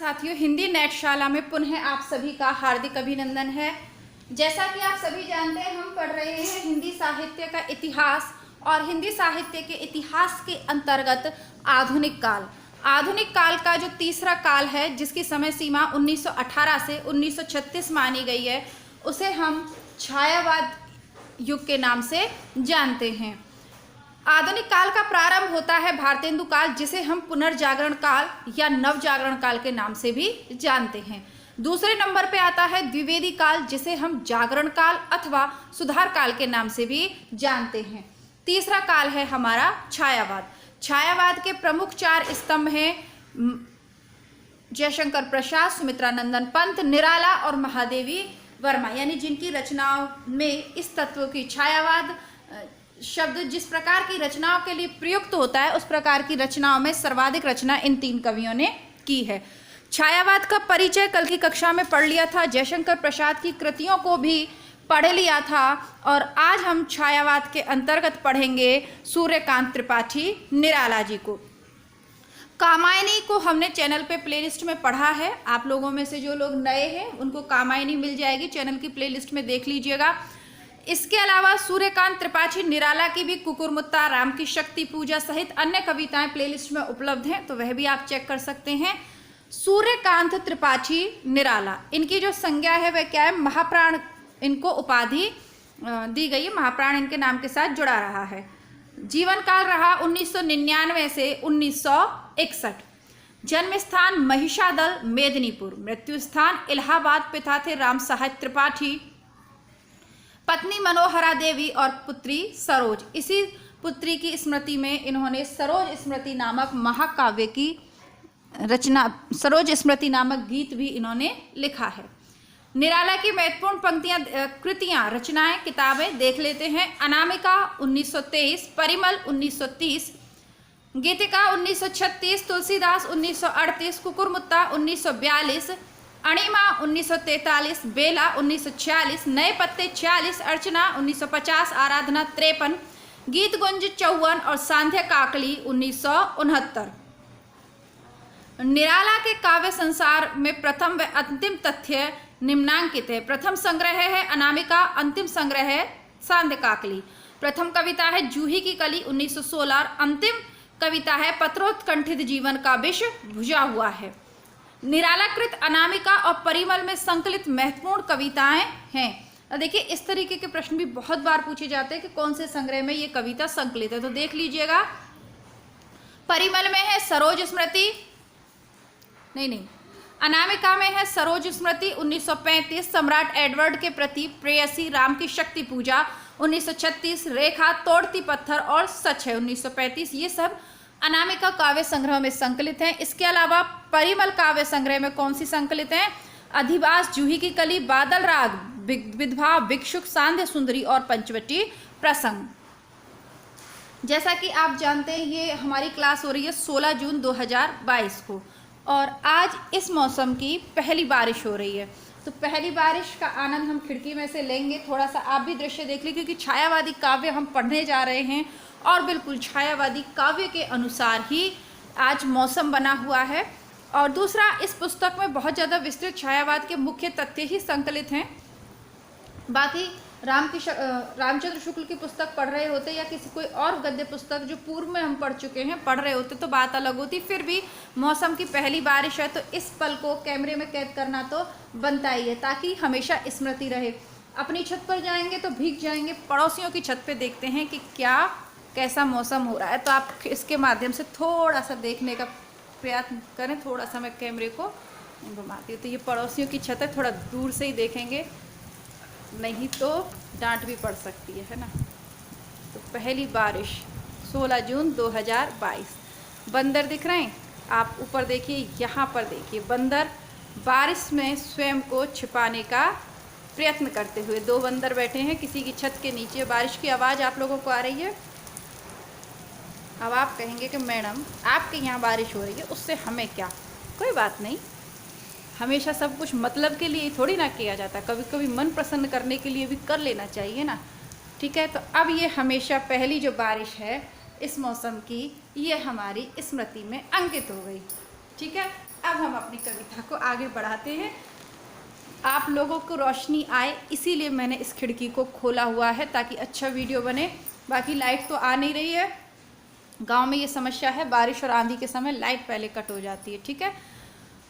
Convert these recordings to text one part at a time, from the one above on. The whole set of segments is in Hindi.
साथियों, हिंदी नेटशाला में पुनः आप सभी का हार्दिक अभिनंदन है। जैसा कि आप सभी जानते हैं, हम पढ़ रहे हैं हिंदी साहित्य का इतिहास और हिंदी साहित्य के इतिहास के अंतर्गत आधुनिक काल। आधुनिक काल का जो तीसरा काल है, जिसकी समय सीमा 1918 से 1936 मानी गई है, उसे हम छायावाद युग के नाम से जानते हैं। आधुनिक काल का प्रारंभ होता है भारतेंदु काल, जिसे हम पुनर्जागरण काल या नवजागरण काल के नाम से भी जानते हैं। दूसरे नंबर पे आता है द्विवेदी काल, जिसे हम जागरण काल अथवा सुधार काल के नाम से भी जानते हैं। तीसरा काल है हमारा छायावाद। छायावाद के प्रमुख 4 स्तंभ हैं: जयशंकर प्रसाद, सुमित्रा नंदन पंत, निराला और महादेवी वर्मा, यानी जिनकी रचनाओं में इस तत्व की छायावाद शब्द जिस प्रकार की रचनाओं के लिए प्रयुक्त होता है, उस प्रकार की रचनाओं में सर्वाधिक रचना इन 3 कवियों ने की है। छायावाद का परिचय कल की कक्षा में पढ़ लिया था, जयशंकर प्रसाद की कृतियों को भी पढ़ लिया था, और आज हम छायावाद के अंतर्गत पढ़ेंगे सूर्यकांत त्रिपाठी निराला जी को। कामायनी को हमने चैनल पे प्लेलिस्ट में पढ़ा है। आप लोगों में से जो लोग नए हैं उनको कामायनी मिल जाएगी, चैनल की प्लेलिस्ट में देख लीजिएगा। इसके अलावा सूर्यकांत त्रिपाठी निराला की भी कुकुरमुत्ता, राम की शक्ति पूजा सहित अन्य कविताएं प्लेलिस्ट में उपलब्ध हैं, तो वह भी आप चेक कर सकते हैं। सूर्यकांत त्रिपाठी निराला, इनकी जो संज्ञा है वह क्या है? महाप्राण इनको उपाधि दी गई है, महाप्राण इनके नाम के साथ जुड़ा रहा है। जीवन काल रहा 1999 से 1961। जन्म स्थान महिषादल मेदिनीपुर, मृत्यु स्थान इलाहाबाद। पिता थे राम सहाय त्रिपाठी, पत्नी मनोहरा देवी और पुत्री सरोज। इसी पुत्री की स्मृति में इन्होंने सरोज स्मृति नामक महाकाव्य की रचना, सरोज स्मृति नामक गीत भी इन्होंने लिखा है। निराला की महत्वपूर्ण पंक्तियां, कृतियां, रचनाएं, किताबें देख लेते हैं। अनामिका 1923, परिमल 1930, गीतिका 1936, तुलसीदास 1938, कुकुरमुत्ता 1942, अणिमा 1943, बेला 1946, नए पत्ते 46, अर्चना 1950, आराधना 53, गीत गुंज 54 और सांध्य काकली 1969। निराला के काव्य संसार में प्रथम व अंतिम तथ्य निम्नांकित है। प्रथम संग्रह है अनामिका, अंतिम संग्रह है सांध्य काकली। प्रथम कविता है जूही की कली 1916 और अंतिम कविता है पत्रोत्कंठित जीवन का विष भुजा हुआ है। निरालाकृत अनामिका और परिमल में संकलित महत्वपूर्ण कविताएं हैं। देखिए, इस तरीके के प्रश्न भी बहुत बार पूछे जाते हैं कि कौन से संग्रह में ये कविता संकलित है, तो देख लीजिएगा। परिमल में है सरोज स्मृति, नहीं, अनामिका में है सरोज स्मृति 1935, सम्राट एडवर्ड के प्रति प्रेयसी, राम की शक्ति पूजा 1936, रेखा, तोड़ती पत्थर और सच है 1935। ये सब अनामिका काव्य संग्रह में संकलित हैं। इसके अलावा परिमल काव्य संग्रह में कौन सी संकलित हैं? अधिवास, जूही की कली, बादल राग, विधवा, भिक्षुक, सांध्य सुंदरी और पंचवटी प्रसंग। जैसा कि आप जानते हैं, ये हमारी क्लास हो रही है 16 जून 2022 को, और आज इस मौसम की पहली बारिश हो रही है। तो पहली बारिश का आनंद हम खिड़की में से लेंगे। थोड़ा सा आप भी दृश्य देख लीजिए, क्योंकि छायावादी काव्य हम पढ़ने जा रहे हैं और बिल्कुल छायावादी काव्य के अनुसार ही आज मौसम बना हुआ है। और दूसरा, इस पुस्तक में बहुत ज़्यादा विस्तृत छायावाद के मुख्य तथ्य ही संकलित हैं। बाकी रामचंद्र शुक्ल की पुस्तक पढ़ रहे होते या किसी कोई और गद्य पुस्तक जो पूर्व में हम पढ़ चुके हैं पढ़ रहे होते तो बात अलग होती। फिर भी मौसम की पहली बारिश है, तो इस पल को कैमरे में कैद करना तो बनता ही है, ताकि हमेशा स्मृति रहे। अपनी छत पर जाएंगे तो भीग जाएंगे, पड़ोसियों की छत पे देखते हैं कि कैसा मौसम हो रहा है, तो आप इसके माध्यम से थोड़ा सा देखने का प्रयत्न करें। थोड़ा सा मैं कैमरे को घुमाती हूँ, तो ये पड़ोसियों की छत है, थोड़ा दूर से ही देखेंगे, नहीं तो डांट भी पड़ सकती है ना। तो पहली बारिश 16 जून 2022। बंदर दिख रहे हैं आप? ऊपर देखिए, यहाँ पर देखिए, बंदर बारिश में स्वयं को छिपाने का प्रयत्न करते हुए 2 बंदर बैठे हैं किसी की छत के नीचे। बारिश की आवाज़ आप लोगों को आ रही है। अब आप कहेंगे कि मैडम आपके यहाँ बारिश हो रही है, उससे हमें क्या? कोई बात नहीं, हमेशा सब कुछ मतलब के लिए थोड़ी ना किया जाता, कभी कभी मन प्रसन्न करने के लिए भी कर लेना चाहिए ना। ठीक है, तो अब ये हमेशा पहली जो बारिश है इस मौसम की, ये हमारी स्मृति में अंकित हो गई। ठीक है, अब हम अपनी कविता को आगे बढ़ाते हैं। आप लोगों को रोशनी आए इसीलिए मैंने इस खिड़की को खोला हुआ है ताकि अच्छा वीडियो बने। बाकी लाइट तो आ नहीं रही है, गांव में ये समस्या है, बारिश और आंधी के समय लाइट पहले कट हो जाती है, ठीक है।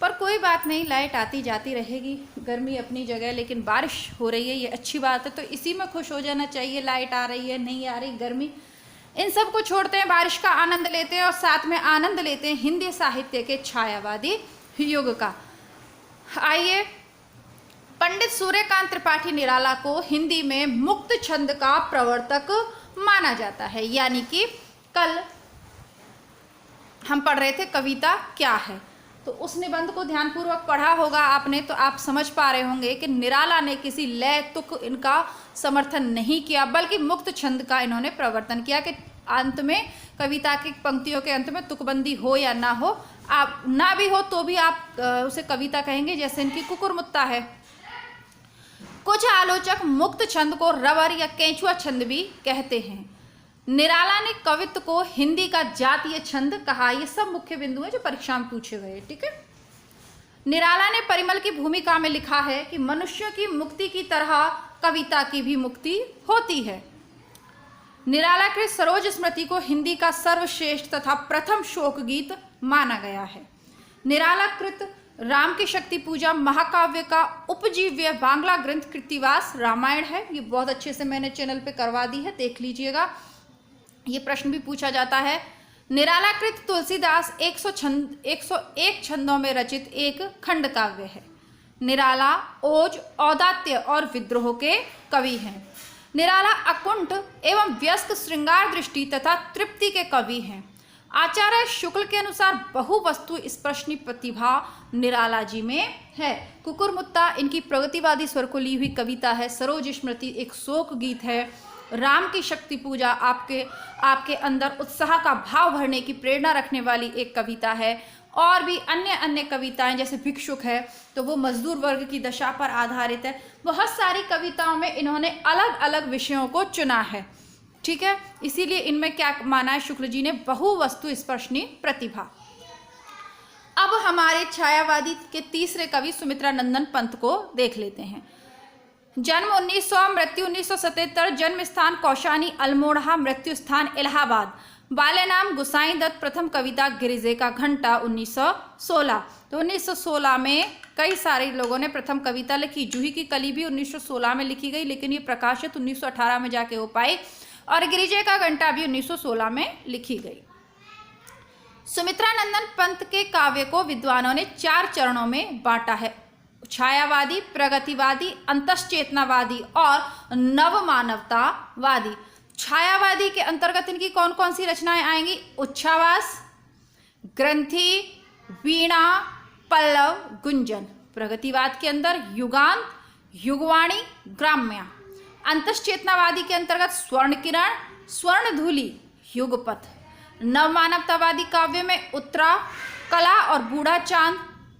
पर कोई बात नहीं, लाइट आती जाती रहेगी, गर्मी अपनी जगह, लेकिन बारिश हो रही है, ये अच्छी बात है, तो इसी में खुश हो जाना चाहिए। लाइट आ रही है, नहीं आ रही, गर्मी, इन सब को छोड़ते हैं, बारिश का आनंद लेते हैं और साथ में आनंद लेते हैं हिंदी साहित्य के छायावादी युग का। आइए, पंडित सूर्यकांत त्रिपाठी निराला को हिंदी में मुक्त छंद का प्रवर्तक माना जाता है। यानी कि कल हम पढ़ रहे थे कविता क्या है, तो उस निबंध को ध्यानपूर्वक पढ़ा होगा आपने, तो आप समझ पा रहे होंगे कि निराला ने किसी लय तुक इनका समर्थन नहीं किया, बल्कि मुक्त छंद का इन्होंने प्रवर्तन किया कि अंत में कविता की पंक्तियों के अंत में तुकबंदी हो या ना हो, आप ना भी हो तो भी आप उसे कविता कहेंगे, जैसे इनकी कुकुरमुत्ता है। कुछ आलोचक मुक्त छंद को रबर या केंचुआ छंद भी कहते हैं। निराला ने कवित्व को हिंदी का जातीय छंद कहा। ये सब मुख्य बिंदु हैं जो परीक्षा में पूछे गए, ठीक है। निराला ने परिमल की भूमिका में लिखा है कि मनुष्यों की मुक्ति की तरह कविता की भी मुक्ति होती है। निराला के सरोज स्मृति को हिंदी का सर्वश्रेष्ठ तथा प्रथम शोक गीत माना गया है। निराला कृत राम की शक्ति पूजा महाकाव्य का उपजीव्य बांग्ला ग्रंथ कृत्तिवास रामायण है। ये बहुत अच्छे से मैंने चैनल पे करवा दी है, देख लीजिएगा, ये प्रश्न भी पूछा जाता है। निराला कृत तुलसीदास 101 छंदों में रचित एक खंड काव्य है। निराला ओज, औदात्य और विद्रोह के कवि हैं। निराला अकुंठ एवं व्यस्क श्रृंगार दृष्टि तथा तृप्ति के कवि हैं। आचार्य शुक्ल के अनुसार बहुवस्तु स्पर्शनी प्रतिभा निराला जी में है। कुकुरमुत्ता इनकी प्रगतिवादी स्वर को ली हुई कविता है। सरोज स्मृति एक शोक गीत है। राम की शक्ति पूजा आपके अंदर उत्साह का भाव भरने की प्रेरणा रखने वाली एक कविता है। और भी अन्य कविताएं जैसे भिक्षुक है, तो वो मजदूर वर्ग की दशा पर आधारित है। बहुत सारी कविताओं में इन्होंने अलग अलग विषयों को चुना है, ठीक है। इसीलिए इनमें क्या माना है शुक्ल जी ने, बहुवस्तु स्पर्शनी प्रतिभा। अब हमारे छायावादी के तीसरे कवि सुमित्रा नंदन पंत को देख लेते हैं। जन्म 1900, मृत्यु 1977, जन्म स्थान कौशानी अल्मोड़ा, मृत्यु स्थान इलाहाबाद। बाल्य नाम गुसाई दत्त। प्रथम कविता गिरिजे का घंटा 1916। तो 1916 में कई सारे लोगों ने प्रथम कविता लिखी। जूही की कली भी 1916 में लिखी गई, लेकिन ये प्रकाशित 1918 में जाके हो पाई। और गिरिजे का घंटा भी 1916 में लिखी गई। सुमित्रा नंदन पंत के काव्य को विद्वानों ने 4 चरणों में बांटा है: छायावादी, प्रगतिवादी, अंतश्चेतनावादी और नवमानवतावादी। छायावादी के अंतर्गत इनकी कौन कौन सी रचनाएं आएंगी? उच्छ्वास, ग्रंथि, वीणा, पल्लव, गुंजन। प्रगतिवाद के अंदर युगांत, युगवाणी, ग्राम्या। अंतश्चेतनावादी के अंतर्गत स्वर्णकिरण, स्वर्णधूलि, युगपथ। नवमानवतावादी काव्य में उत्तरा, कला और बूढ़ा चांद,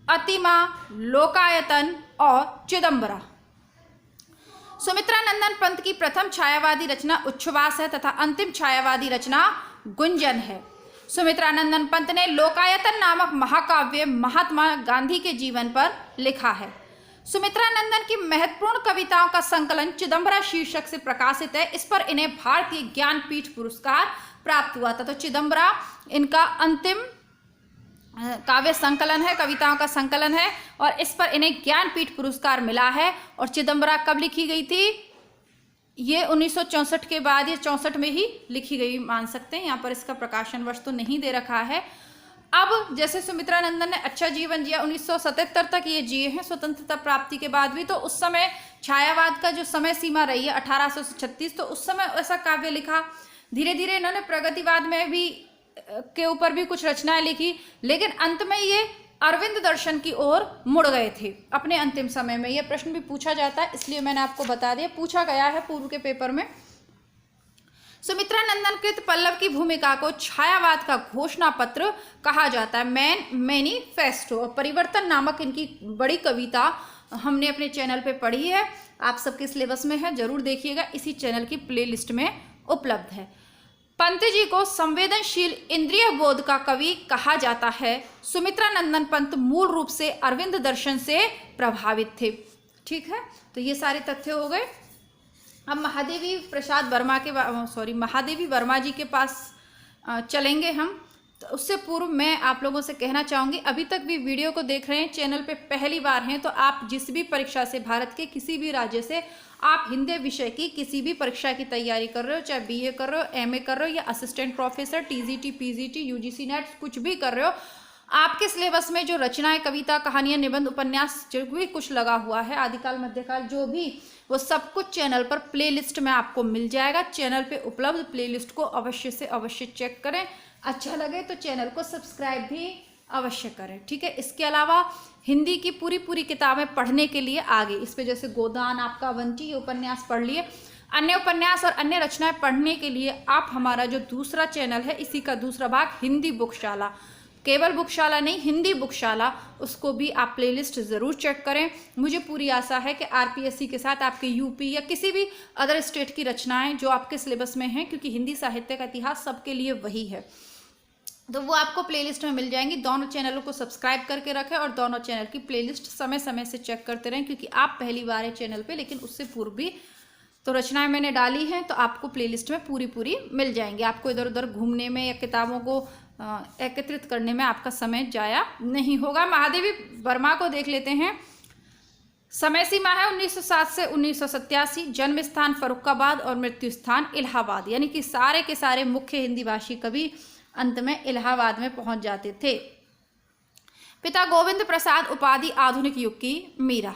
अतिमा, लोकायतन और चिदंबरा। सुमित्रा नंदन पंत की प्रथम छायावादी रचना उच्छ्वास है तथा अंतिम छायावादी रचना गुंजन है। सुमित्रा नंदन पंत ने लोकायतन नामक महाकाव्य महात्मा गांधी के जीवन पर लिखा है। सुमित्रा नंदन की महत्वपूर्ण कविताओं का संकलन चिदंबरा शीर्षक से प्रकाशित है। इस पर इन्हें भारतीय ज्ञानपीठ पुरस्कार प्राप्त हुआ था। तो चिदंबरा इनका अंतिम काव्य संकलन है, कविताओं का संकलन है, और इस पर इन्हें ज्ञानपीठ पुरस्कार मिला है। और चिदंबरा कब लिखी गई थी? ये 1964 के बाद, ये 64 में ही लिखी गई मान सकते हैं। यहाँ पर इसका प्रकाशन वर्ष तो नहीं दे रखा है। अब जैसे सुमित्रा नंदन ने अच्छा जीवन जिया, 1977 तक ये जिए हैं स्वतंत्रता प्राप्ति के बाद भी, तो उस समय छायावाद का जो समय सीमा रही है 1800 से 36, तो उस समय ऐसा काव्य लिखा। धीरे धीरे इन्होंने प्रगतिवाद में भी के ऊपर भी कुछ रचनाएं लिखी, लेकिन अंत में ये अरविंद दर्शन की ओर मुड़ गए थे अपने अंतिम समय में। यह प्रश्न भी पूछा जाता है, इसलिए मैंने आपको बता दिया, पूछा गया है पूर्व के पेपर में। सुमित्रा नंदन कृत पल्लव की भूमिका को छायावाद का घोषणा पत्र कहा जाता है, मैनिफेस्टो। और परिवर्तन नामक इनकी बड़ी कविता हमने अपने चैनल पे पढ़ी है, आप सबके सिलेबस में है, जरूर देखिएगा, इसी चैनल की प्लेलिस्ट में उपलब्ध है। पंत जी को संवेदनशील इंद्रिय बोध का कवि कहा जाता है। सुमित्रा नंदन पंत मूल रूप से अरविंद दर्शन से प्रभावित थे। ठीक है, तो ये सारे तथ्य हो गए। अब महादेवी वर्मा जी के पास चलेंगे हम। तो उससे पूर्व मैं आप लोगों से कहना चाहूँगी, अभी तक भी वीडियो को देख रहे हैं, चैनल पे पहली बार हैं, तो आप जिस भी परीक्षा से, भारत के किसी भी राज्य से आप हिंदी विषय की किसी भी परीक्षा की तैयारी कर रहे हो, चाहे बीए कर रहे हो, एमए कर रहे हो, या assistant professor, TGT, PGT, UGC net कुछ भी कर रहे हो, आपके सिलेबस में जो रचनाएं, कविता, कहानियां, निबंध, उपन्यास जो भी कुछ लगा हुआ है, आदिकाल, मध्यकाल, जो भी, वो सब कुछ चैनल पर प्लेलिस्ट में आपको मिल जाएगा। चैनल पे उपलब्ध प्लेलिस्ट को अवश्य से अवश्य चेक करें। अच्छा लगे तो चैनल को सब्सक्राइब भी अवश्य करें। ठीक है, इसके अलावा हिंदी की पूरी किताबें पढ़ने के लिए आगे, इस पे जैसे गोदान, आपका अवंती, ये उपन्यास पढ़ लिए। अन्य उपन्यास और अन्य रचनाएं पढ़ने के लिए आप हमारा जो दूसरा चैनल है, इसी का दूसरा भाग हिंदी बुकशाला, केवल बुकशाला नहीं, हिंदी बुकशाला, उसको भी आप प्लेलिस्ट ज़रूर चेक करें। मुझे पूरी आशा है कि आरपीएससी के साथ आपके यूपी या किसी भी अदर स्टेट की रचनाएं जो आपके सिलेबस में हैं, क्योंकि हिंदी साहित्य का इतिहास सबके लिए वही है, तो वो आपको प्लेलिस्ट में मिल जाएंगी। दोनों चैनलों को सब्सक्राइब करके रखें और दोनों चैनल की प्लेलिस्ट समय समय से चेक करते रहें, क्योंकि आप पहली बार है चैनल पे, लेकिन उससे पूर्व भी तो रचनाएं मैंने डाली हैं, तो आपको प्लेलिस्ट में पूरी मिल जाएंगी। आपको इधर उधर घूमने में या किताबों को एकत्रित करने में आपका समय जाया नहीं होगा। महादेवी वर्मा को देख लेते हैं। समय सीमा है 1907 से 1987, जन्म स्थान फर्रुखाबाद और मृत्यु स्थान इलाहाबाद, यानी कि सारे के सारे मुख्य हिंदी भाषी कवि अंत में इलाहाबाद में पहुंच जाते थे। पिता गोविंद प्रसाद, उपाधि आधुनिक युग की मीरा।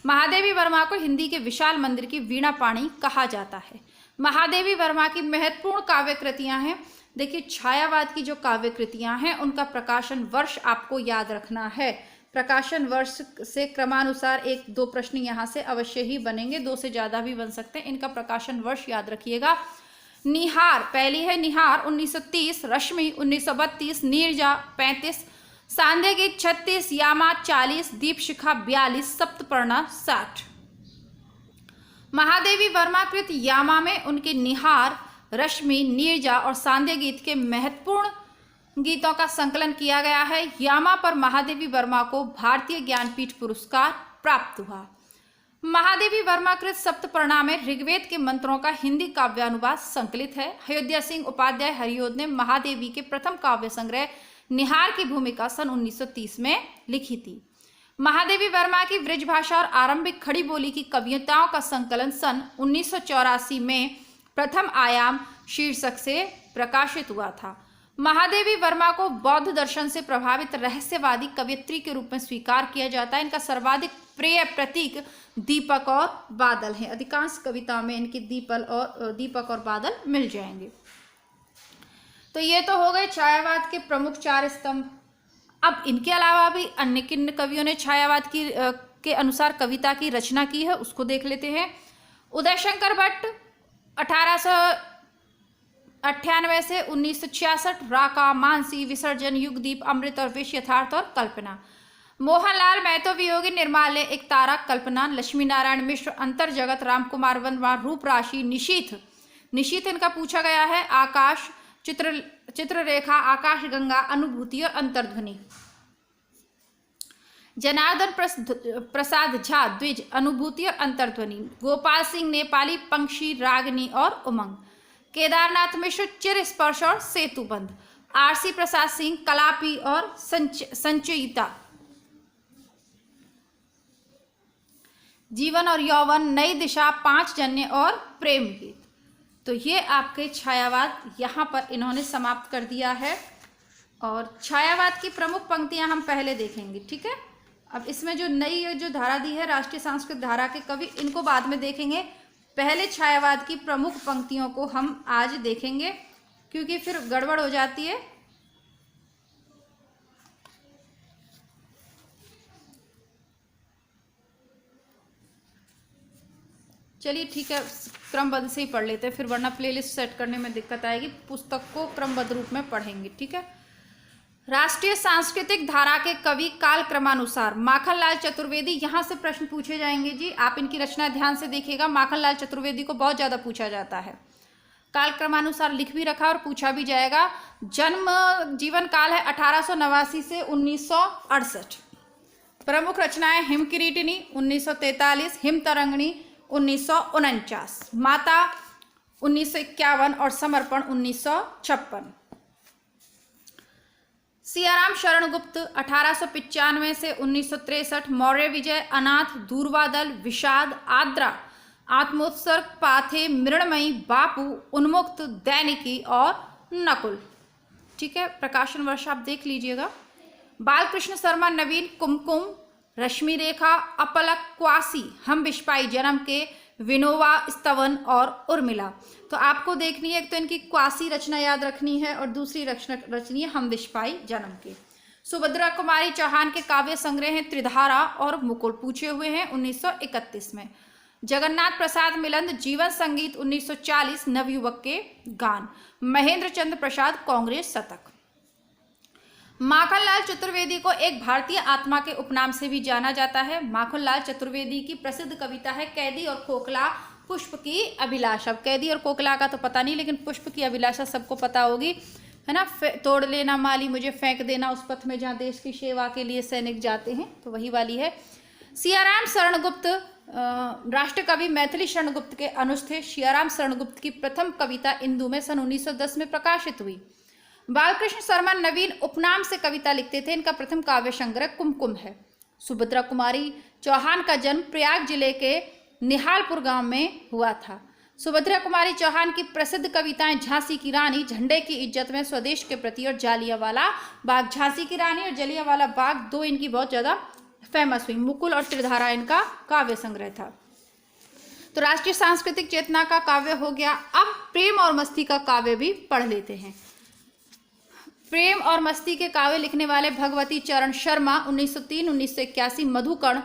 महादेवी वर्मा को हिंदी के विशाल मंदिर की वीणा पाणी कहा जाता है। महादेवी वर्मा की महत्वपूर्ण काव्य कृतियां हैं। देखिए, छायावाद की जो काव्य कृतियां हैं, उनका प्रकाशन वर्ष आपको याद रखना है। प्रकाशन वर्ष से क्रमानुसार 1-2 प्रश्न यहाँ से अवश्य ही बनेंगे, 2 से ज़्यादा भी बन सकते हैं। इनका प्रकाशन वर्ष याद रखिएगा। निहार, पहली है निहार 1930, रश्मि 1932, नीरजा 35, सांध्य गीत 36, यामा 40, दीपशिखा 42, सप्तपर्णा 60। महादेवी वर्मा कृत यामा में उनके निहार, रश्मि, नीरजा और सांध्य गीत के महत्वपूर्ण गीतों का संकलन किया गया है। यामा पर महादेवी वर्मा को भारतीय ज्ञानपीठ पुरस्कार प्राप्त हुआ। महादेवी वर्मा कृत सप्तपर्णा में ऋग्वेद के मंत्रों का हिंदी काव्यानुवाद संकलित है। अयोध्या सिंह उपाध्याय हरिओद ने महादेवी के प्रथम काव्य संग्रह निहार की भूमिका सन 1930 में लिखी थी। महादेवी वर्मा की ब्रजभाषा और आरंभिक खड़ी बोली की कविताओं का संकलन सन 1984 में प्रथम आयाम शीर्षक से प्रकाशित हुआ था। महादेवी वर्मा को बौद्ध दर्शन से प्रभावित रहस्यवादी कवयित्री के रूप में स्वीकार किया जाता है। इनका सर्वाधिक प्रिय प्रतीक दीपक और बादल हैं। अधिकांश कविताओं में इनके दीपक और बादल मिल जाएंगे। तो ये तो हो गए छायावाद के प्रमुख 4 स्तंभ। अब इनके अलावा भी अन्य किन कवियों ने छायावाद के अनुसार कविता की रचना की है, उसको देख लेते हैं। उदयशंकर भट्ट 1898 से 1966, राका, मानसी, विसर्जन, युगदीप, अमृत और विष, यथार्थ और कल्पना। मोहनलाल महतो वियोगी निर्माल्य, एक तारा, कल्पना। लक्ष्मी नारायण मिश्र अंतर्जगत, रामकुमार वर्मा रूपराशि, निशीथ इनका पूछा गया है। आकाश, चित्ररेखा, आकाश गंगा, अनुभूति और अंतर्ध्वनि। जनार्दन प्रसाद झा द्विज, अनुभूति और अंतर्ध्वनि। गोपाल सिंह नेपाली, पंक्षी, रागनी और उमंग। केदारनाथ मिश्र चिर स्पर्श और सेतुबंध। आरसी प्रसाद सिंह कलापी और संचयिता। जीवन और यौवन, नई दिशा, 5 जन्य और प्रेम गीत। तो ये आपके छायावाद यहाँ पर इन्होंने समाप्त कर दिया है। और छायावाद की प्रमुख पंक्तियां हम पहले देखेंगे, ठीक है। अब इसमें जो नई जो धारा दी है राष्ट्रीय सांस्कृतिक धारा के कवि, इनको बाद में देखेंगे। पहले छायावाद की प्रमुख पंक्तियों को हम आज देखेंगे, क्योंकि फिर गड़बड़ हो जाती है। चलिए ठीक है, क्रमबद्ध से ही पढ़ लेते हैं, फिर वरना प्लेलिस्ट सेट करने में दिक्कत आएगी। पुस्तक को क्रमबद्ध रूप में पढ़ेंगे, ठीक है। राष्ट्रीय सांस्कृतिक धारा के कवि काल क्रमानुसार माखनलाल चतुर्वेदी। यहाँ से प्रश्न पूछे जाएंगे जी, आप इनकी रचना ध्यान से देखिएगा। माखनलाल चतुर्वेदी को बहुत ज़्यादा पूछा जाता है। कालक्रमानुसार लिख भी रखा और पूछा भी जाएगा। जन्म जीवन काल है 1889 से 1968। प्रमुख रचनाएं हिम किरीटिनी 1943, हिम तरंगिणी 1949, माता 1951 और समर्पण 1956। सियाराम शरण गुप्त 1895 से 1963, मौर्य विजय, अनाथ, दूरवादल, विषाद, आद्रा, आत्मोत्सर्ग, पाथे, मृणमयी, बापू, उन्मुक्त, दैनिकी और नकुल। ठीक है, प्रकाशन वर्ष आप देख लीजिएगा। बालकृष्ण शर्मा नवीन, कुमकुम, रश्मि रेखा, अपलक, क्वासी, हम विस्पाई जन्म के, विनोवा, स्तवन और उर्मिला। तो आपको देखनी है, एक तो इनकी क्वासी रचना याद रखनी है और दूसरी रचना रचनी है हम विस्पाई जन्म के। सुभद्रा कुमारी चौहान के काव्य संग्रह हैं त्रिधारा और मुकुल, पूछे हुए हैं 1931 में। जगन्नाथ प्रसाद मिलंद जीवन संगीत 1940, नवयुवक के गान। महेंद्र चंद्र प्रसाद कांग्रेस शतक। माखनलाल चतुर्वेदी को एक भारतीय आत्मा के उपनाम से भी जाना जाता है। माखनलाल चतुर्वेदी की प्रसिद्ध कविता है कैदी और खोखला, पुष्प की अभिलाषा। कैदी और खोखला का तो पता नहीं, लेकिन पुष्प की अभिलाषा सबको पता होगी, है ना। तोड़ लेना माली मुझे फेंक देना उस पथ में जहाँ देश की सेवा के लिए सैनिक जाते हैं, तो वही वाली है। सियाराम शरणगुप्त राष्ट्रकवि मैथिली शरणगुप्त के अनुज थे। सियाराम शरणगुप्त की प्रथम कविता इंदु में सन 1910 में प्रकाशित हुई। बालकृष्ण शर्मा नवीन उपनाम से कविता लिखते थे। इनका प्रथम काव्य संग्रह कुमकुम है। सुभद्रा कुमारी चौहान का जन्म प्रयाग जिले के निहालपुर गांव में हुआ था। सुभद्रा कुमारी चौहान की प्रसिद्ध कविताएं झांसी की रानी, झंडे की इज्जत में, स्वदेश के प्रति और जालियांवाला बाग। झांसी की रानी और जालियांवाला बाग दो इनकी बहुत ज्यादा फेमस हुई। मुकुल और त्रिधारा इनका काव्य संग्रह था। तो राष्ट्रीय सांस्कृतिक चेतना का काव्य हो गया। अब प्रेम और मस्ती का काव्य भी पढ़ लेते हैं। प्रेम और मस्ती के काव्य लिखने वाले भगवती चरण शर्मा 1903-1981, मधुकर्ण,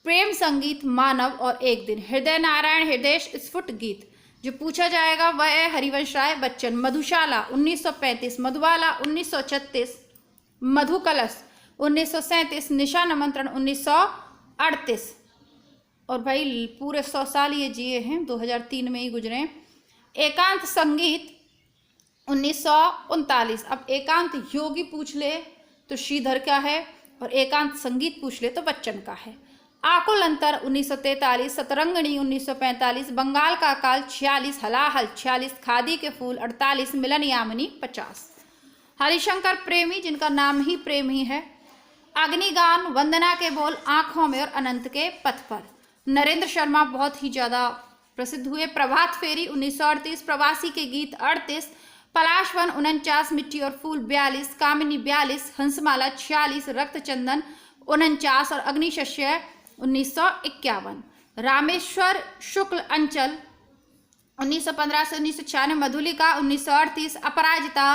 प्रेम संगीत, मानव और एक दिन, हृदय नारायण, हृदय स्फुट गीत। जो पूछा जाएगा वह है हरिवंश राय बच्चन। मधुशाला 1935, मधुबाला 1936, मधुकलश 1937, निशान आमंत्रण 1938। और भाई पूरे 100 साल ये जिए हैं, 2003 में ही गुजरे। एकांत संगीत 1939। अब एकांत योगी पूछ ले तो श्रीधर का है और एकांत संगीत पूछ ले तो बच्चन का है। आकुल अंतर 1943, सतरंगणी 1945, बंगाल का काल 46, हलाहल 46, खादी के फूल 48, मिलन यामिनी 50। हरिशंकर प्रेमी जिनका नाम ही प्रेम ही है। अग्निगान, वंदना के बोल, आंखों में और अनंत के पथ पर। नरेंद्र शर्मा बहुत ही ज्यादा प्रसिद्ध हुए। प्रभात फेरी 1938, प्रवासी के गीत 38, पलाशवन 49, मिट्टी और फूल 42, कामिनी 42, हंसमाला 46, रक्तचंदन 49 और अग्निशस्य 1951। रामेश्वर शुक्ल अंचल 1915 से 1996, मधुलिका 1938, अपराजिता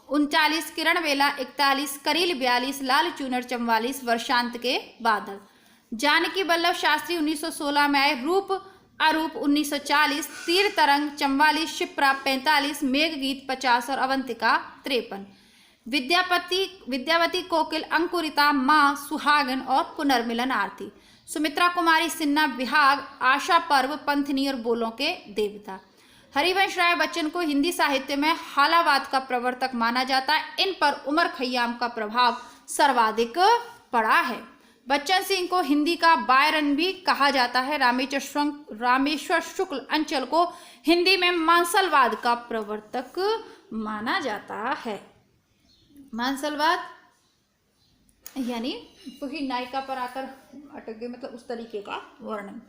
39, किरण वेला 41, करील 42, लाल चूनर 44, वर्षांत के बादल। जानकी वल्लभ शास्त्री 1916 में आए। रूप अरूप 1940, तीर तरंग 44, शिप्रा 45, मेघगीत 50 और अवंतिका 53। विद्यावती कोकिल, अंकुरिता, माँ, सुहागन और पुनर्मिलन आरती। सुमित्रा कुमारी सिन्हा, विहाग, आशा पर्व, पंथनी और बोलों के देवता। हरिवंश राय बच्चन को हिंदी साहित्य में हालावाद का प्रवर्तक माना जाता है। इन पर उमर खय्याम का प्रभाव सर्वाधिक पड़ा है। बच्चन सिंह को हिंदी का बायरन भी कहा जाता है। रामेश्वर शुक्ल अंचल को हिंदी में मांसलवाद का प्रवर्तक माना जाता है। मांसलवाद यानी वही नायिका पर आकर अटक गए, मतलब उस तरीके का वर्णन।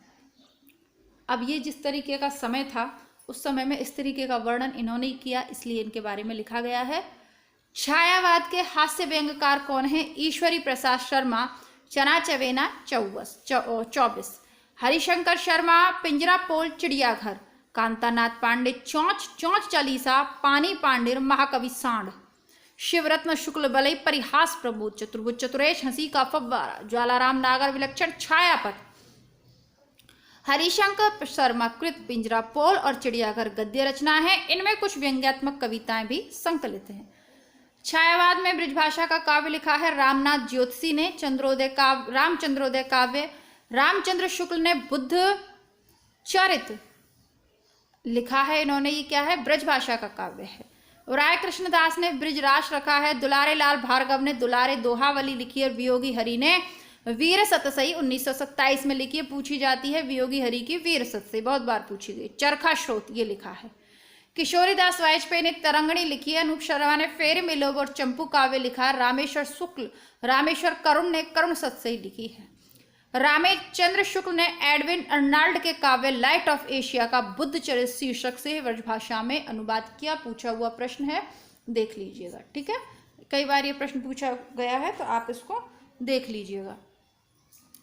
अब ये जिस तरीके का समय था उस समय में इस तरीके का वर्णन इन्होंने किया, इसलिए इनके बारे में लिखा गया है। छायावाद के हास्य व्यंग्यकार कौन है? ईश्वरी प्रसाद शर्मा, चना चवेना 24। हरिशंकर शर्मा, पिंजरा पोल चिड़ियाघर। कांतानाथ पांडे, चौंच चालीसा, पानी पांडेर, महाकवि सांड। शिवरत्न शुक्ल बलई, परिहास प्रबोध। चतुर्भुज चतुरेश, हंसी का फव्वारा। ज्वालाराम नागर, विलक्षण छायापथ। हरिशंकर शर्मा कृत पिंजरा पोल और चिड़ियाघर गद्य रचना है। इनमें कुछ व्यंग्यात्मक कविताएं भी संकलित हैं। छायावाद में ब्रिजभाषा का काव्य लिखा है रामनाथ ज्योतिषी ने। रामचंद्रोदय काव्य रामचंद्र शुक्ल ने। बुद्ध चरित लिखा है इन्होंने, ये क्या है, ब्रज भाषा का काव्य है। राय कृष्णदास ने ब्रिजरास रखा है। दुलारे लाल भार्गव ने दुलारे दोहावली लिखी है। वियोगी हरि ने वीर सतसई 1927 में लिखी है, पूछी जाती है वियोगी हरि की वीर सतसई, बहुत बार पूछी गई। चरखा स्रोत ये लिखा है। किशोरीदास वाजपेयी ने तरंगणी लिखी है। अनूप शर्मा ने फेर मिलोब और चंपू काव्य लिखा है। रामेश्वर करुण ने करुण सतसई लिखी है। रामेचंद्र शुक्ल ने एडविन अर्नाल्ड के काव्य लाइट ऑफ एशिया का बुद्ध चरित शीर्षक से ब्रजभाषा में अनुवाद किया। पूछा हुआ प्रश्न है, देख लीजिएगा, ठीक है। कई बार ये प्रश्न पूछा गया है तो आप इसको देख लीजिएगा।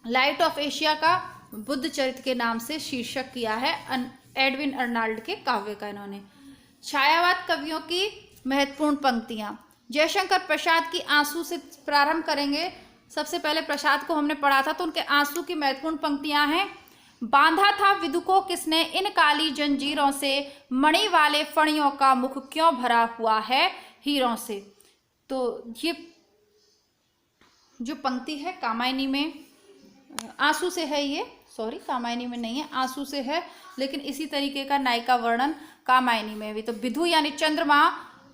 लाइट ऑफ एशिया का बुद्ध चरित के नाम से शीर्षक किया है एडविन अर्नाल्ड के काव्य का इन्होंने। छायावाद कवियों की महत्वपूर्ण पंक्तियां, जयशंकर प्रसाद की आंसू से प्रारंभ करेंगे। सबसे पहले प्रसाद को हमने पढ़ा था, तो उनके आंसू की महत्वपूर्ण पंक्तियां हैं। बांधा था विदु को किसने इन काली जंजीरों से, मणि वाले फणियों का मुख क्यों भरा हुआ है हीरों से। तो ये जो पंक्ति है कामायनी में, आंसू से है, ये सॉरी कामायनी में नहीं है, आंसू से है, लेकिन इसी तरीके का नायिका वर्णन कामायनी में भी। तो विदु यानी चंद्रमा,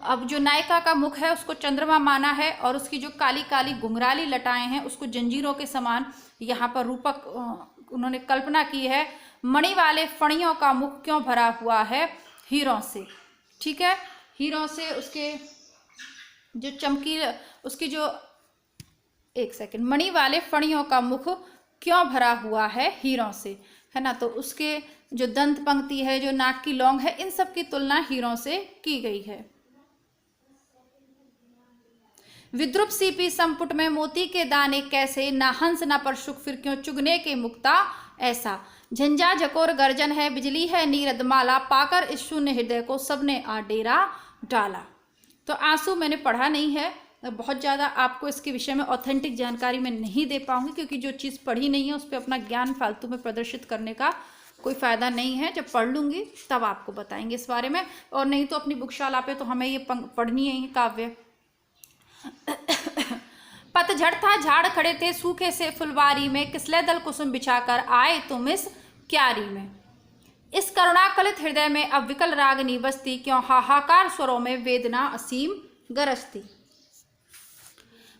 अब जो नायिका का मुख है उसको चंद्रमा माना है, और उसकी जो काली काली घुंघराली लटाएं हैं उसको जंजीरों के समान यहाँ पर रूपक उन्होंने कल्पना की है। मणि वाले फणियों का मुख क्यों भरा हुआ है हीरों से, ठीक है, हीरों से, उसके जो चमकी, उसकी जो, एक सेकंड, मणि वाले फणियों का मुख क्यों भरा हुआ है हीरों से, है ना। तो उसके जो दंत पंक्ति है, जो नाक की लौंग है, इन सब की तुलना हीरों से की गई है। विद्रुप सीपी संपुट में मोती के दाने कैसे, ना हंस ना परशुक फिर क्यों चुगने के मुक्ता ऐसा। झंझा झकोर गर्जन है बिजली है नीरद माला, पाकर इस शून्य हृदय को सबने आ डेरा डाला। तो आंसू मैंने पढ़ा नहीं है, बहुत ज़्यादा आपको इसके विषय में ऑथेंटिक जानकारी मैं नहीं दे पाऊंगी, क्योंकि जो चीज़ पढ़ी नहीं है उस पर अपना ज्ञान फालतू में प्रदर्शित करने का कोई फ़ायदा नहीं है। जब पढ़ लूँगी तब आपको बताएंगे इस बारे में, और नहीं तो अपनी बुकशाला पे तो हमें ये पढ़नी है काव्य। पतझड़ था झाड़ खड़े थे सूखे से फुलवारी में, किसले दल कुसुम बिछाकर आए तुम इस क्यारी में। इस करुणाकलित हृदय में अब विकल रागनी बसती, क्यों हाहाकार स्वरों में वेदना असीम गरजती।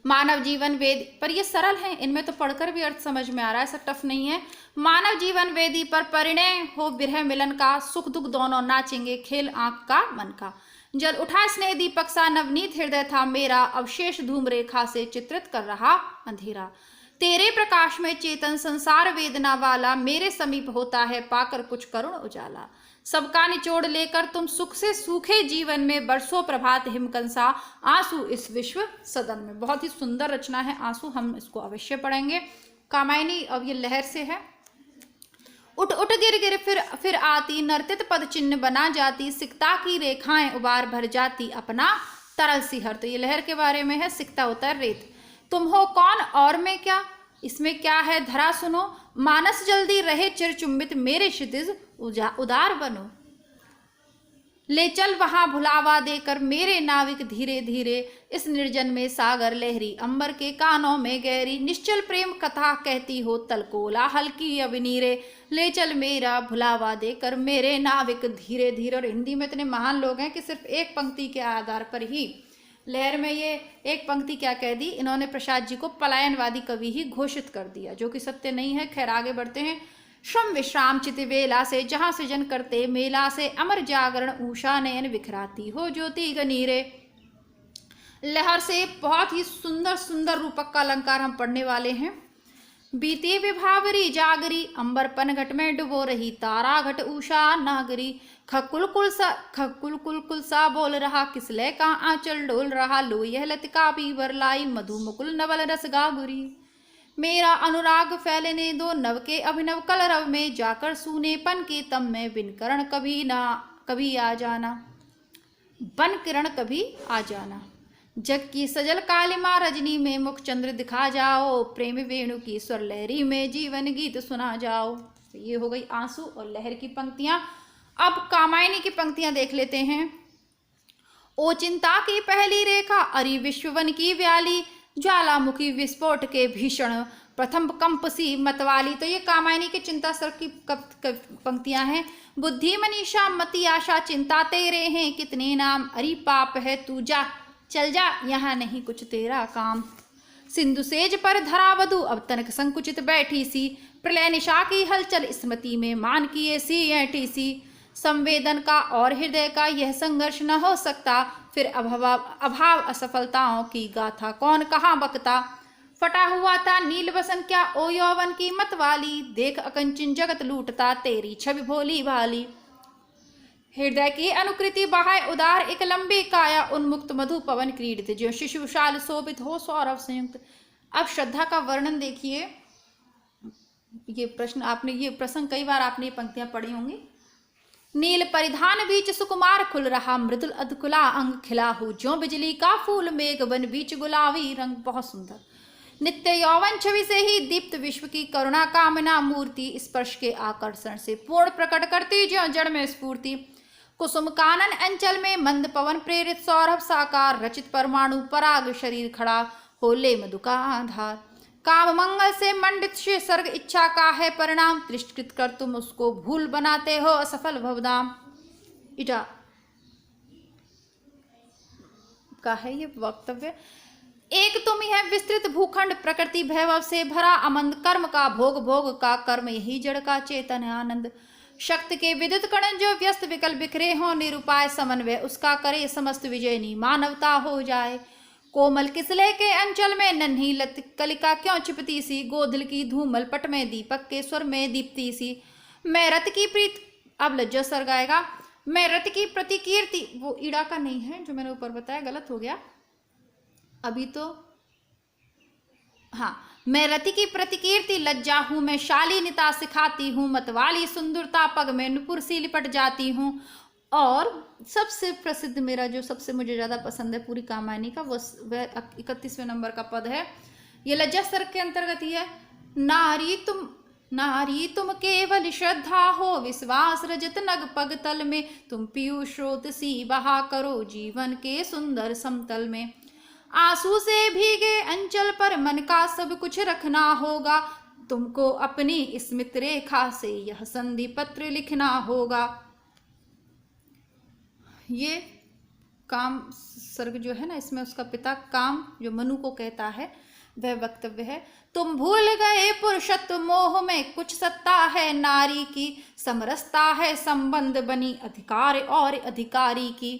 मानव जीवन वेद पर, ये सरल है, इनमें तो पढ़कर भी अर्थ समझ में आ रहा है, ऐसा टफ नहीं है। मानव जीवन वेदी पर परिणय हो बिरह मिलन का, सुख दुख दोनों नाचेंगे खेल आंख का मन का। जल उठा स्नेह दीपक सा नवनीत हृदय था मेरा, अवशेष धूम रेखा से चित्रित कर रहा अंधेरा। तेरे प्रकाश में चेतन संसार वेदना वाला, मेरे समीप होता है पाकर कुछ करुण उजाला। सबका निचोड़ लेकर तुम सुख से सूखे जीवन में, बरसों प्रभात हिमकंसा आंसू इस विश्व सदन में। बहुत ही सुंदर रचना है आंसू, हम इसको अवश्य पढ़ेंगे। कामायनी, अब ये लहर से है। उठ उठ गिर गिर फिर आती, नर्तित पद चिन्ह बना जाती, सिकता की रेखाएं उबार भर जाती अपना तरल सिहर। तो ये लहर के बारे में है, सिकता होता है रेत। तुम हो कौन और मैं क्या, इसमें क्या है धरा सुनो, मानस जल्दी रहे चिरचुंबित मेरे क्षितिज उदार बनो। ले चल वहां भुलावा देकर मेरे नाविक धीरे धीरे, इस निर्जन में सागर लहरी अंबर के कानों में गहरी। निश्चल प्रेम कथा कहती हो तलकोला हल्की अविनीरे, ले चल मेरा भुलावा देकर मेरे नाविक धीरे धीरे। और हिंदी में इतने महान लोग हैं कि सिर्फ एक पंक्ति के आधार पर ही लहर में ये एक पंक्ति क्या कह दी इन्होंने, प्रसाद जी को पलायनवादी कवि ही घोषित कर दिया, जो कि सत्य नहीं है। खैर आगे बढ़ते हैं। श्रम विश्राम चित वेला से, जहाँ सृजन करते मेला से, अमर जागरण उषा नयन विखराती हो ज्योति गनीरे। लहर से बहुत ही सुंदर सुंदर रूपक का अलंकार हम पढ़ने वाले हैं। बीती विभावरी जागरी, अंबर पन घट में डुबो रही, तारा घट उषा नागरी। खकुल कुल सा बोल रहा, किसले का आंचल डोल रहा, लो यह लतिका पीवर लाई, मधु मुकुल नवल रस गागुरी। मेरा अनुराग फैलने दो नव के अभिनव कलरव में, जाकर सूनेपन के तम में बिन किरण कभी आ जाना, बन किरण कभी आ जाना। जग की सजल कालिमा रजनी में, मुख चंद्र दिखा जाओ, प्रेम वेणु की स्वर लहरी में जीवन गीत सुना जाओ। तो ये हो गई आंसू और लहर की पंक्तियां। अब कामायनी की पंक्तियां देख लेते हैं। ओ चिंता की पहली रेखा, अरि विश्ववन की व्याली, ज्वालामुखी विस्फोट के भीषण प्रथम कंपसी मतवाली। तो ये कामायनी के चिंता सर की पंक्तियां हैं। बुद्धि मनीषा मति आशा चिंता तेरे हैं कितने नाम, अरे पाप है तू जा चल जा यहाँ नहीं कुछ तेरा काम। सिंधु सेज पर धरा वधु अब तनक संकुचित बैठी सी, प्रलय निशा की हलचल स्मृति में मान की ऐसी ऐठी सी। संवेदन का और हृदय का यह संघर्ष न हो सकता, फिर अभाव असफलताओं की गाथा कौन कहाँ बकता। फटा हुआ था नील वसन क्या ओ यौवन की मतवाली, देख अकंचन जगत लूटता तेरी छवि भोली भाली। हृदय की अनुकृति बहाय उदार एक लंबी काया, उन्मुक्त मधु पवन क्रीडित जो शिशुशाल शोभित हो सौरभ संयुक्त। अब श्रद्धा का वर्णन देखिए। ये प्रसंग कई बार आपने ये पंक्तियां पढ़ी होंगी। नील परिधान बीच सुकुमार खुल रहा, मृदुल अधकुला अंग खिला हो जो बिजली का फूल, मेघ बन बीच गुलाबी रंग। बहुत सुंदर नित्य यौवन छवि से ही दीप्त विश्व की करुणा कामना मूर्ति, स्पर्श के आकर्षण से पूर्ण प्रकट करती जो जड़ में स्फूर्ति। कुसुम कानन अंचल में मंद पवन प्रेरित सौरभ साकार, रचित परमाणु पराग शरीर खड़ा होले मधु का आधार। काम मंगल से मंडित श्री सर्ग इच्छा का है परिणाम, तिरस्कृत कर तुम उसको भूल बनाते हो असफल भवदाम। इटा का है ये वक्तव्य। एक तुम ही है विस्तृत भूखंड प्रकृति भैभव से भरा, अमंद कर्म का भोग भोग का कर्म यही जड़ का चेतन आनंद। शक्ति के विद्युत कण जो व्यस्त विकल बिखरे हो, निरुपाय समन्वय उसका करे समस्त विजयनी मानवता हो जाए। कोमल किसले के अंचल में नन्ही लत कलिका क्यों छिपती सी, गोधल की धूमल पट में दीपक के स्वर में दीप्ति सी। मैं रत की प्रीत, अब लज्जा सर गाएगा। मैं रत की प्रतिकीर्ति, वो ईड़ा का नहीं है जो मैंने ऊपर बताया, गलत हो गया अभी तो। हाँ, मैं रति की प्रतिकीर्ति लज्जा हूं, मैं शालीनता सिखाती हूँ, मतवाली सुंदरता पग में नुपुर सी लिपट जाती हूँ। और सबसे प्रसिद्ध मेरा जो सबसे मुझे ज़्यादा पसंद है पूरी कामायनी का, वह 31वें नंबर का पद है। ये लज्जा सर के अंतर्गत ही है। नारी तुम केवल श्रद्धा हो, विश्वास रजत नग पग तल में, तुम पीयूष स्रोत सी बहा करो जीवन के सुंदर समतल में। आंसू से भीगे अंचल पर मन का सब कुछ रखना होगा, तुमको अपनी स्मित रेखा से यह संधि पत्र लिखना होगा। ये काम सर्ग जो है ना, इसमें उसका पिता काम जो मनु को कहता है वह वक्तव्य है। तुम भूल गए पुरुषत्व मोह में कुछ सत्ता है नारी की, समरसता है संबंध बनी अधिकार और अधिकारी की।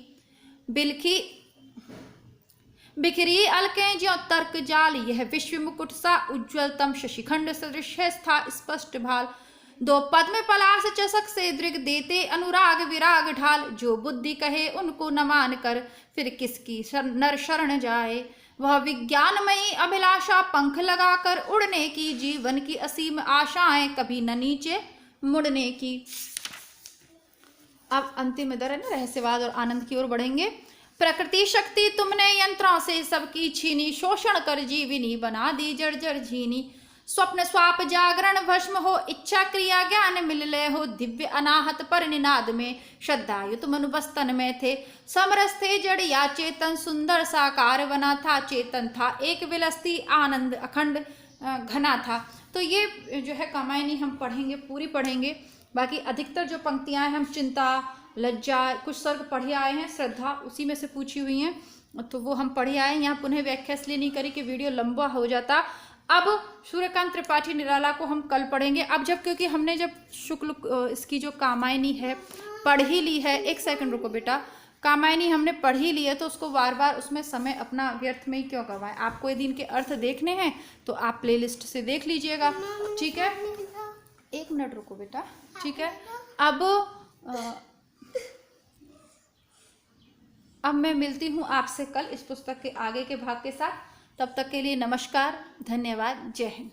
बिखरी अलकें ज्यों तर्क जाल, यह विश्व मुकुट सा उज्ज्वलतम शशिखंड सदृश था स्पष्ट भाल। दो पद्म पलाश चषक से दृग देते अनुराग विराग ढाल, जो बुद्धि कहे उनको न मान कर फिर किसकी नर शरण जाए। वह विज्ञानमयी अभिलाषा पंख लगाकर उड़ने की, जीवन की असीम आशाएं कभी न नीचे मुड़ने की। अब अंतिम इधर है ना, रहस्यवाद और आनंद की ओर बढ़ेंगे। प्रकृति शक्ति तुमने यंत्रों से सबकी छीनी, शोषण कर जीविनी बना दी जर्जर झीनी। स्वप्न स्वाप जागरण भस्म हो, इच्छा क्रिया ज्ञान मिल ले हो, दिव्य अनाहत पर निनाद में श्रद्धायुत मनुबस्तन में थे। समरस थे जड़ या चेतन, सुंदर साकार बना था, चेतन था एक विलसती आनंद अखंड घना था। तो ये जो है कामायनी हम पढ़ेंगे, पूरी पढ़ेंगे। बाकी अधिकतर जो पंक्तियां हैं हम चिंता, लज्जा, कुछ सर्ग पढ़े आए हैं, श्रद्धा उसी में से पूछी हुई हैं, तो वो हम पढ़े आए हैं। यहाँ पुनः व्याख्या इसलिए नहीं करी कि वीडियो लंबा हो जाता। अब सूर्यकांत त्रिपाठी निराला को हम कल पढ़ेंगे। अब क्योंकि हमने जब शुक्ल इसकी जो कामायनी है पढ़ ही ली है, एक सेकंड रुको बेटा, कामायनी हमने पढ़ ही ली है तो उसको बार बार उसमें समय अपना व्यर्थ में ही क्यों करवाएं। आपको यदि इनके अर्थ देखने हैं तो आप प्लेलिस्ट से देख लीजिएगा, ठीक है। एक मिनट रुको बेटा, ठीक है। अब मैं मिलती हूँ आपसे कल इस पुस्तक के आगे के भाग के साथ। तब तक के लिए नमस्कार, धन्यवाद, जय हिंद।